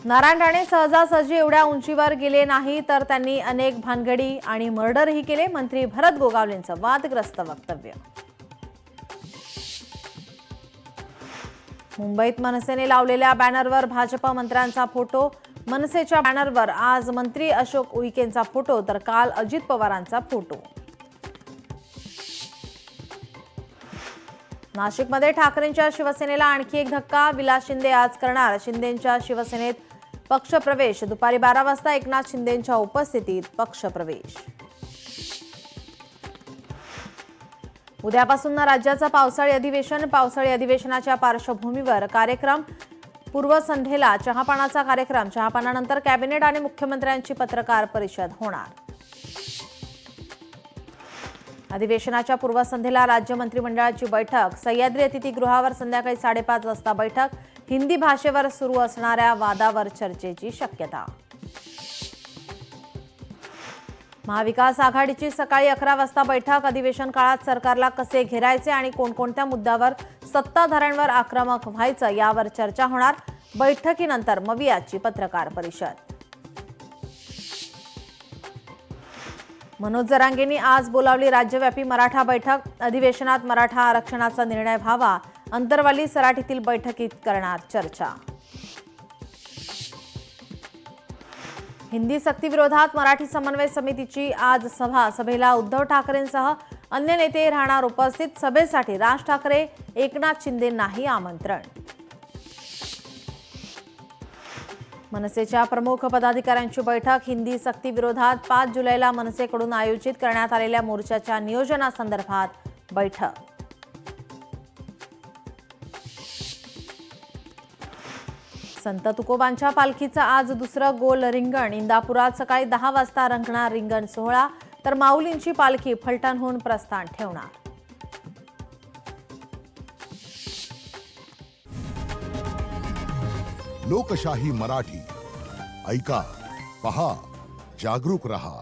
नारायण राणे सहजासहजी एवढ्या उंचीवर गेले नाही, तर त्यांनी अनेक भानगडी आणि मर्डरही केले. मंत्री भरत गोगावलेंचं वादग्रस्त वक्तव्य. मुंबईत मनसेने लावलेल्या बॅनरवर भाजप मंत्र्यांचा फोटो. मनसेच्या बॅनरवर आज मंत्री अशोक उईकेंचा फोटो, तर काल अजित पवारांचा फोटो. नाशिकमध्ये ठाकरेंच्या शिवसेनेला आणखी एक धक्का. विलास शिंदे आज करणार शिंदेंच्या शिवसेनेत पक्षप्रवेश. दुपारी 12 वाजता एकनाथ शिंदेंच्या उपस्थितीत पक्षप्रवेश. उद्यापासून राज्याचं पावसाळी अधिवेशन. पावसाळी अधिवेशनाच्या पार्श्वभूमीवर कार्यक्रम. पूर्वसंध्येला चहापानाचा कार्यक्रम. चहापानानंतर कॅबिनेट आणि मुख्यमंत्र्यांची पत्रकार परिषद होणार. अधिवेशनाच्या पूर्वसंध्येला राज्य मंत्रिमंडळाची बैठक. सह्याद्री अतिथीगृहावर संध्याकाळी 5:30 वाजता बैठक. हिंदी भाषेवर सुरू असणाऱ्या वादावर चर्चेची शक्यता. महाविकास आघाडीची सकाळी 11 वाजता बैठक. अधिवेशन काळात सरकारला कसे घेरायचे आणि कोणकोणत्या मुद्द्यावर सत्ताधाऱ्यांवर आक्रमक व्हायचं यावर चर्चा होणार. बैठकीनंतर मवियाची पत्रकार परिषद. मनोज जरांगेंनी आज बोलावली राज्यव्यापी मराठा बैठक. अधिवेशनात मराठा आरक्षणाचा निर्णय व्हावा. अंतरवाली सराटीतील बैठकीत करणार चर्चा. हिंदी सक्तीविरोधात मराठी समन्वय समितीची आज सभा. सभेला उद्धव ठाकरेंसह अन्य नेते राहणार उपस्थित. सभेसाठी राज ठाकरे, एकनाथ शिंदेंनाही आमंत्रण. मनसेच्या प्रमुख पदाधिकाऱ्यांची बैठक. हिंदी सक्तीविरोधात 5 जुलैला मनसेकडून आयोजित करण्यात आलेल्या मोर्चाच्या नियोजनासंदर्भात बैठक. संत तुकोबांच्या पालखीचं आज दुसरं गोल रिंगण. इंदापुरात सकाळी 10 वाजता रंगणार रिंगण सोहळा, तर माऊलींची पालखी फलटणहून प्रस्थान ठेवणार. लोकशाही मराठी ऐका, पहा, जागरूक रहा.